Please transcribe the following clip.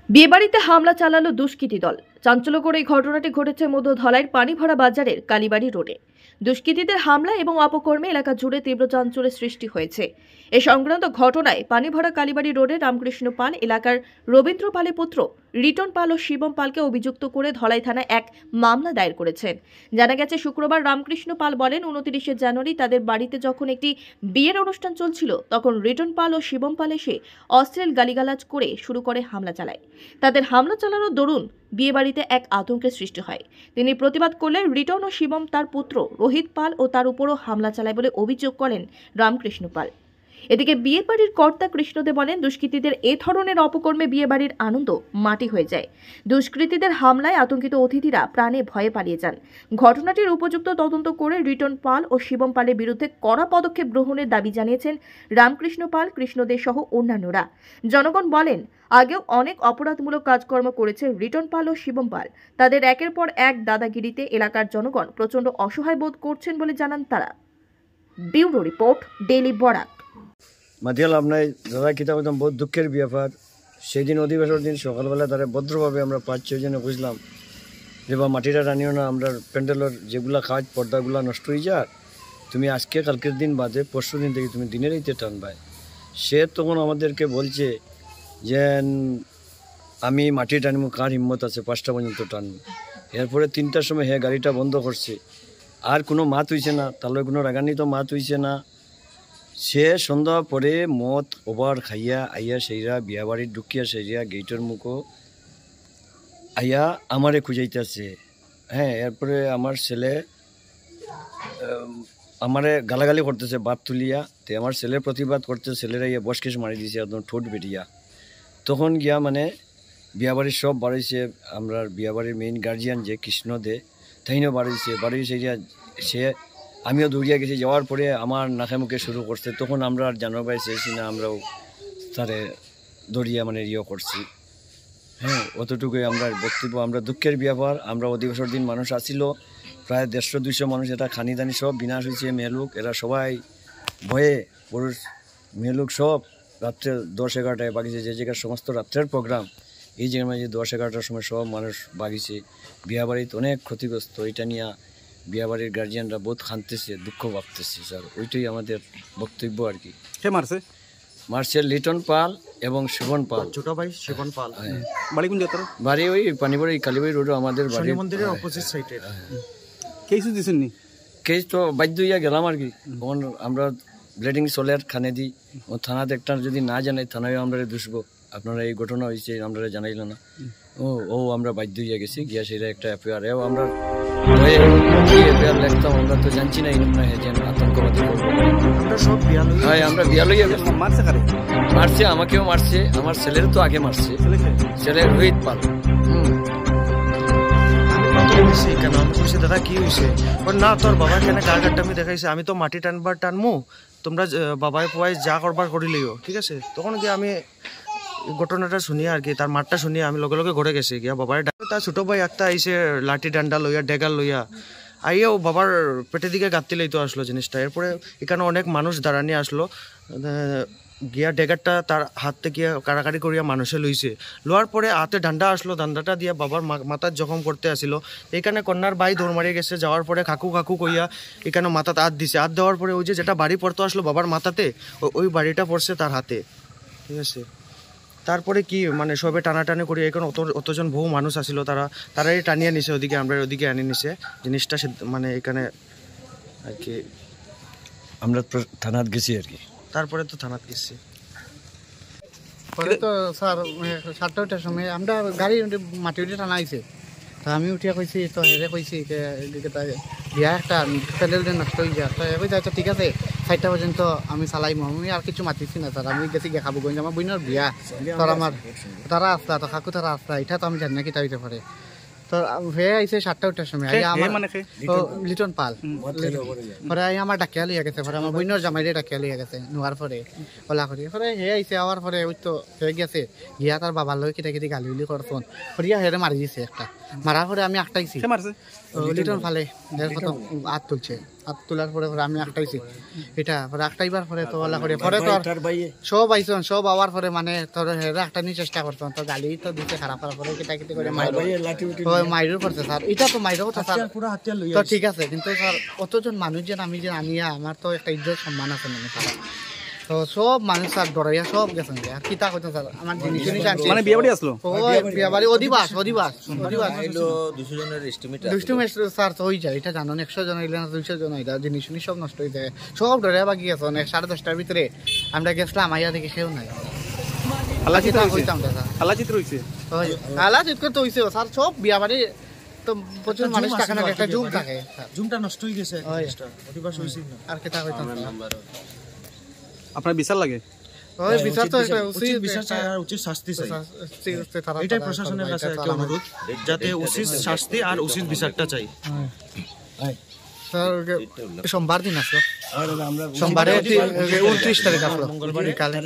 বিয়েবাড়িতে হামলা চালালো দুষ্কৃতী দল। চাঞ্চল্যকর এই ঘটনাটি ঘটেছে মধ্যধলাইয়ের পানিভরা বাজারের কালীবাড়ি রোডে। দুষ্কৃতীদের হামলা এবং অপকর্মে এলাকা জুড়ে তীব্র চাঞ্চল্যের সৃষ্টি হয়েছে। এ সংক্রান্ত ঘটনায় পানিভরা কালীবাড়ি রোডে রামকৃষ্ণ পাল এলাকার রবীন্দ্র পালের পুত্র রিটন পাল ও শিবম পালকে অভিযুক্ত করে ধলাই থানায় এক মামলা দায়ের করেছেন। জানা গেছে, শুক্রবার রামকৃষ্ণ পাল বলেন, 29 জানুয়ারি তাদের বাড়িতে যখন একটি বিয়ের অনুষ্ঠান চলছিল, তখন রিটন পাল ও শিবম পাল এসে অশ্লীল গালিগালাজ করে শুরু করে হামলা চালায়। তাদের হামলা চালানোর দরুন বিয়েবাড়িতে এক আতঙ্কের সৃষ্টি হয়। তিনি প্রতিবাদ করলে রিটন ও শিবম তার পুত্র রোহিত পাল ও তার উপরও হামলা চালায় বলে অভিযোগ করেন রামকৃষ্ণ পাল। এদিকে বিয়ের বাড়ির কর্তা কৃষ্ণদেব বলেন, দুষ্কৃতীদের এ ধরনের অপকর্মে বিয়েবাড়ির আনন্দ মাটি হয়ে যায়। দুষ্কৃতীদের হামলায় আতঙ্কিত অতিথিরা প্রাণে ভয়ে পালিয়ে যান। ঘটনাটির উপযুক্ত তদন্ত করে রিটন পাল ও শিবম পালের বিরুদ্ধে কড়া পদক্ষেপ গ্রহণের দাবি জানিয়েছেন রামকৃষ্ণ পাল, কৃষ্ণদেব সহ অন্যান্যরা। জনগণ বলেন, আগেও অনেক অপরাধমূলক কাজকর্ম করেছে রিটন পাল ও শিবম পাল। তাদের একের পর এক দাদাগিরিতে এলাকার জনগণ প্রচণ্ড অসহায় বোধ করছেন বলে জানান তারা। Bureau report, daily Barak. মাতিয়াল আপনার দাদা কিতাব বহুত দুঃখের ব্যাপার। সেই দিন অধিবেশনের দিন সকালবেলা তারা ভদ্রভাবে আমরা 5-6 জনে বুঝলাম যে বা মাটিটা টানিও না, আমরা প্যান্ডেলের যেগুলা কাজ পর্দাগুলা নষ্ট হয়ে যায়, তুমি আজকে কালকের দিন বাদে পরশু দিন থেকে তুমি দিনের এইতে টানবাই। সে তখন আমাদেরকে বলছে যে আমি মাটি টানবো, কার হিম্মত আছে 5টা পর্যন্ত টানবো। এরপরে 3টার সময় গাড়িটা বন্ধ করছে। আর কোনো মাত হইছে না, তাহলে কোনো রাগান্বিত মাত হইছে না। সে সন্ধ্যা পরে মদ ওভার খাইয়া আইয়া সেইরা বিয়া বাড়ির ঢুকিয়া সেইরা গেটের মুখো আইয়া আমারে খুঁজাইতেছে। এরপরে আমার ছেলে আমারে গালাগালি করতেছে বাপ তুলিয়া। তো আমার ছেলে প্রতিবাদ করতে, ছেলেরা ইয়ে বসকেশ মারি দিয়েছে একদম ঠোঁট বেরিয়া। তখন গিয়া বিয়া বাড়ির সব বাড়িছে, আমরা বিয়া বাড়ির মেইন গার্জিয়ান যে কৃষ্ণদে তাইনও বাড়িছে। সেইরা সে আমিও দৌড়িয়া গেছি। যাওয়ার পরে আমার নাকে মুখে শুরু করছে। তখন আমরা আর জানার পাই চেয়েছি না, আমরাও তারে দৌড়িয়া ইয়ে করছি। অতটুকুই আমরা বক্তব্য। আমরা দুঃখের ব্যাপার। আমরা অধিবেশনের দিন মানুষ আসিল প্রায় 150-200 মানুষ। এটা খানি দানি সব বিনাশ হয়েছে। মেয়েলোক এরা সবাই ভয়ে, পুরুষ মেয়েলোক সব রাত্রে 10-11টায় বাগিছে। যে জায়গার সমস্ত রাত্রের প্রোগ্রাম এই জায়গার মাঝে 10-11টার সময় সব মানুষ বাগিছে। বিয়া বাড়িতে অনেক ক্ষতিগ্রস্ত। এটা নিয়ে বিয়া বাড়ির গার্জিয়ানরা বহুত খানতেছে, দুঃখ ভাবতেছে। স্যার ওইটাই আমাদের বক্তব্য আর কি। কে মারছে? মারছে লিটন পাল এবং শিবন পাল, ছোট ভাই শিবন পাল। বাড়ি কোন জায়গা? বাড়ি ওই পানিবাড়ি কালীবাড়ি রোড, আমাদের বাড়ি মন্দিরের অপোজিট সাইডে। কেস দিছেন নি? কেস তো বাধ্য হইয়া গেলাম আর কি। তখন আমরা ব্লিডিং সোলের খানে দিই। ও থানাতে একটা যদি না জানাই, থানায় আমরা দুষবো, আপনারা এই ঘটনা হয়েছে আমরা জানাইল না। আমরা বাধ্য হইয়া গেছি। গিয়া সেটা একটা এফআইআর আমরা লিখতাম। আমরা তো জানছি না এরকম আতঙ্কবাদী করবো। আমরা বিয়ালইয়া মারছে, আমাকেও মারছে, আমার ছেলের তো আগে মারছে, ছেলে রোহিত পাল। কেন আমি কইছি, দাদা কি হয়েছে? না, তোর বাবা কেন কার কাট্টামি দেখাইছে, আমি তো মাটি টানমু, তোমরা বাবাই পোয়াই যা করবার করিলেও ঠিক আছে। তখন গিয়ে আমি ঘটনাটা শুনিয়া আর কি, তার মাঠটা শুনিয়া আমি লগে লগে ঘরে গেছি। গিয়া বাবার তার ছোট ভাই একটা আইসে লাঠি ডান্ডা লইয়া ডেগাল লইয়া আইয়া ও বাবার পেটের দিকে গাঁততে লইতে আসলো জিনিসটা। এরপরে এখানে অনেক মানুষ দাঁড়ানি আসলো। গিয়া ডেগারটা তার হাতে গিয়া কাড়াকাড়ি করিয়া মানুষে লইছে। লোয়ার পরে হাতে ডান্ডা আসলো, ডান্ডাটা দিয়া বাবার মাথার জখম করতে আসিল। এইখানে কন্যার ভাই দৌড় মারিয়ে গেছে। যাওয়ার পরে কাকু কাকু কইয়া এখানে মাথাতে হাত দিছে। হাত দেওয়ার পরে ওই যেটা বাড়ি পড়তে আসলো বাবার মাথাতে, ওই বাড়িটা পড়ছে তার হাতে, ঠিক আছে। তারপরে কি সবে টানাটানি করি। এখন অতজন বহু মানুষ আসিল, তারাই টানিয়ে নিছে ওদিকে, আমরা ওদিকে আনি নিছে জিনিসটা। এখানে আর কি আমরা থানাত গেছি আর কি। তারপরে তো থানাত গেছি। পরে তো স্যার 7টার সময় আমরা গাড়ি মাটি উঠে টানা আইছে। তা আমি উঠিয়া কইছি, তো হেরে কইছি বিয়া একটা প্যান্ডেল নষ্ট হয়ে যায়। তো কইছে আচ্ছা ঠিক আছে, 4টা পর্যন্ত আমি চালাইম। আমি আর কিছু মাতিছি না স্যার, আমি গেছি গিয়ে খাবো। আমার বোনের বিয়া, তোর আমার তারা আসলা, তো কাকু তারা আসলা, এটা তো আমি জানি না কি তা হইতে পারে। তো হয়ে আইছে 7টার সময় লিটন পাল। পরে আমার ডাকিয়া লইয়া গেছে, পরে আমার বোনের জামাইরে ডাকিয়া লইয়া গেছে নোয়ার পরে ওলা করি। পরে হে আইছে, আওয়ার পরে ওই তো হয়ে গেছে গিয়া তার বাবার লই কিটা কিটি গালি উলি করছেন। পরিয়া হেরে মারি দিছে একটা। মারার পরে আমি আটটাইছি লিটন ফালে কত হাত তুলছে। হাত তোলার পরে পরে আমি আটটাইছি এটা পরে আটটাইবার পরে তো ওলা করে পরে তো আর সব আইসন সব আওয়ার পরে মানে তোর হেরা একটা নিয়ে চেষ্টা করতাম তো গালি তো দিতে খারাপ করার পরে কেটা কেটে করে মাইরও করছে স্যার এটা তো মাইরও কথা স্যার তো ঠিক আছে কিন্তু স্যার অতজন মানুষ যে আমি যে আনিয়া আমার তো একটা ইজ্জত সম্মান আছে মানে স্যার তো সব মানুষ স্যার ডরাইয়া সব গেছেন আর কিতা করতেন স্যার আমার জিনিস জিনিস আনছি মানে বিয়ে বাড়ি আসলো ওই বিয়া বাড়ি অধিবাস অধিবাস অধিবাস 200 জনের এস্টিমেট 200 স্যার তো হয়ে যায় এটা জানো 100 জন হইলে না 200 জন হইলে জিনিস জিনিস সব নষ্ট হয়ে যায় সব ডরে বাকি আছে 10:30টার ভিতরে আমরা গেছিলাম আইয়া দেখি কেউ নাই আল্লাহ চিত্র হইছে হইতাম স্যার আল্লাহ চিত্র হইছে ওই আলা চিৎ করতে হইছে স্যার সব বিয়া বাড়ি তো প্রচুর মানুষ থাকে না একটা জুম থাকে জুমটা নষ্ট হয়ে গেছে ওই। অধিবাস হয়েছিল না আর কেটা হইতাম আপনার বিচার লাগে ওই বিচার তো একটা উচিত বিচার চাই আর উচিত শাস্তি চাই এটাই প্রশাসনের কাছে একটা অনুরোধ যাতে উচিত শাস্তি আর উচিত বিচারটা চাই স্যার সোমবার দিন আসলো সোমবারে 29 তারিখ আসলো মঙ্গলবার কালে